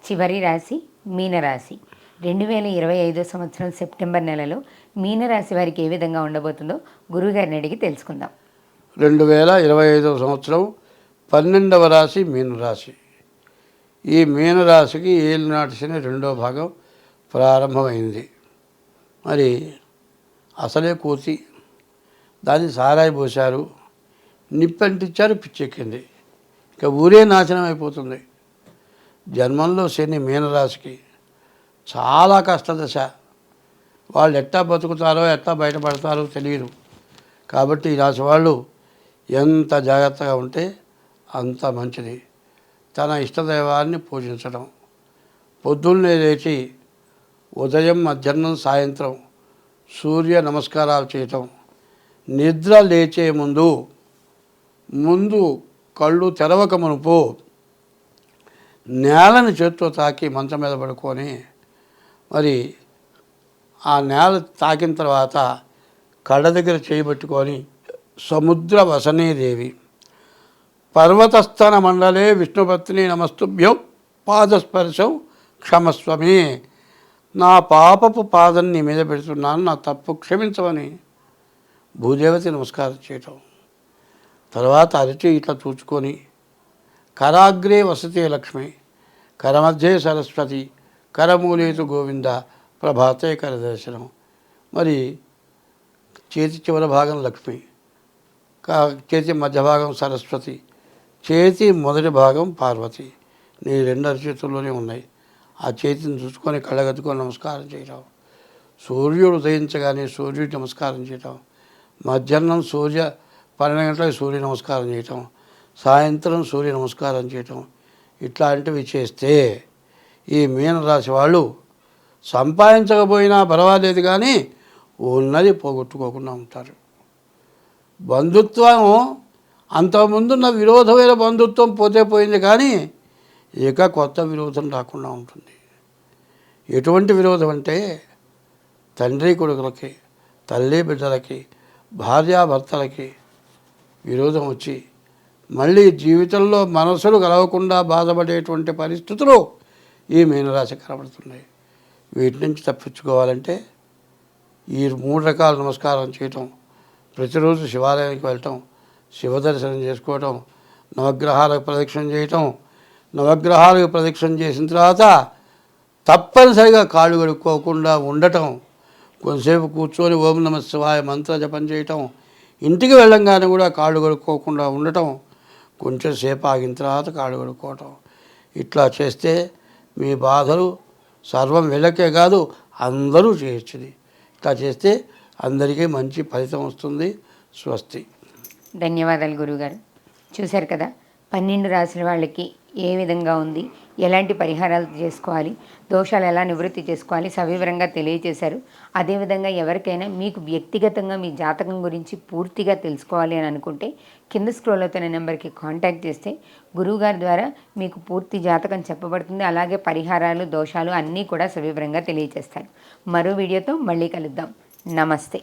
చివరి రాశి మీనరాశి. 2025 సంవత్సరం సెప్టెంబర్ నెలలో మీనరాశి వారికి ఏ విధంగా ఉండబోతుందో గురువుగారిని అడిగి తెలుసుకుందాం. 2025 సంవత్సరం 12వ రాశి మీనరాశి. ఈ మీనరాశికి ఏలినాటి శని రెండో భాగం ప్రారంభమైంది. మరి అసలే కోతి, దాన్ని సారాయి పోశారు, నిప్పంటించారు, పిచ్చెక్కింది. ఇక ఊరే నాశనం అయిపోతుంది. జన్మంలో శని మీనరాశికి చాలా కష్టదశ. వాళ్ళు ఎట్లా బతుకుతారో ఎట్లా బయటపడతారో తెలియదు. కాబట్టి ఈ రాశి వాళ్ళు ఎంత జాగ్రత్తగా ఉంటే అంత మంచిది. తన ఇష్టదైవాన్ని పూజించడం, పొద్దున్నే లేచి ఉదయం, మధ్యాహ్నం, సాయంత్రం సూర్య నమస్కారాలు చేయటం, నిద్ర లేచే ముందు కళ్ళు తెరవక మునుపు నేలని చేత్తో తాకి మంచం మీద పడుకొని, మరి ఆ నేల తాకిన తర్వాత కళ్ళ దగ్గర చేయబెట్టుకొని సముద్ర వసనీదేవి పర్వతస్థాన మండలే విష్ణుపత్ని నమస్తుభ్యం పాదస్పర్శం క్షమస్వమి, నా పాపపు పాదం నీ మీద పెడుతున్నాను, నా తప్పు క్షమించమని భూదేవతి నమస్కారం చేయటం. తర్వాత అరటి ఇట్లా చూచుకొని కరాగ్రే వసతే లక్ష్మి, కరమధ్యే సరస్వతి, కరమూలేతు గోవింద, ప్రభాతే కరదర్శనం. మరి చేతి చివరి భాగం లక్ష్మి, చేతి మధ్య భాగం సరస్వతి, చేతి మొదటి భాగం పార్వతి. నీ రెండు అరచేతుల్లోనే ఉన్నాయి. ఆ చేతిని చూసుకొని కళ్ళగత్తుకొని నమస్కారం చేయటం. సూర్యుడు ఉదయించగానే సూర్యుడికి నమస్కారం చేయటం. మధ్యాహ్నం 12 గంటలకు సూర్య నమస్కారం చేయటం. సాయంత్రం సూర్య నమస్కారం చేయటం. ఇట్లాంటివి చేస్తే ఈ మీనరాశి వాళ్ళు సంపాదించకపోయినా పర్వాలేదు, కానీ ఉన్నది పోగొట్టుకోకుండా ఉంటారు. బంధుత్వం అంతకుముందున్న విరోధమైన బంధుత్వం పోతే పోయింది, కానీ ఇక కొత్త విరోధం రాకుండా ఉంటుంది. ఎటువంటి విరోధం అంటే తండ్రి కొడుకులకి, తల్లి బిడ్డలకి, భార్యాభర్తలకి విరోధం వచ్చి మళ్ళీ జీవితంలో మనసులు కలవకుండా బాధపడేటువంటి పరిస్థితులు ఈ మీనరాశి కనబడుతున్నాయి. వీటి నుంచి తప్పించుకోవాలంటే ఈ 3 రకాల నమస్కారం చేయటం, ప్రతిరోజు శివాలయానికి వెళ్ళటం, శివదర్శనం చేసుకోవటం, నవగ్రహాలకు ప్రదక్షిణ చేయటం, నవగ్రహాలకు ప్రదక్షిణ చేసిన తర్వాత తప్పనిసరిగా కాళ్ళు కడుక్కోకుండా ఉండటం, కొంతసేపు కూర్చొని ఓం నమః శివాయ మంత్ర జపం చేయటం, ఇంటికి వెళ్ళంగానే కూడా కాళ్ళు కడుక్కోకుండా ఉండటం, కొంచెం సేపు ఆగిన తర్వాత కాళ్ళు కడుక్కోవటం. ఇట్లా చేస్తే మీ బాధలు సర్వం వెళ్ళకే కాదు అందరూ చేయొచ్చుది. ఇట్లా చేస్తే అందరికీ మంచి ఫలితం వస్తుంది. స్వస్తి. ధన్యవాదాలు గురువుగారు. చూశారు కదా 12 రాశుల వాళ్ళకి ఏ విధంగా ఉంది, ఎలాంటి పరిహారాలు చేసుకోవాలి, దోషాలు ఎలా నివృత్తి చేసుకోవాలి సవివరంగా తెలియజేశారు. అదేవిధంగా ఎవరికైనా మీకు వ్యక్తిగతంగా మీ జాతకం గురించి పూర్తిగా తెలుసుకోవాలి అని అనుకుంటే కింద స్క్రోల్ అవుతున్న నెంబర్కి కాంటాక్ట్ చేస్తే గురువుగారి ద్వారా మీకు పూర్తి జాతకం చెప్పబడుతుంది. అలాగే పరిహారాలు, దోషాలు అన్నీ కూడా సవివరంగా తెలియజేస్తారు. మరో వీడియోతో మళ్ళీ కలుద్దాం. నమస్తే.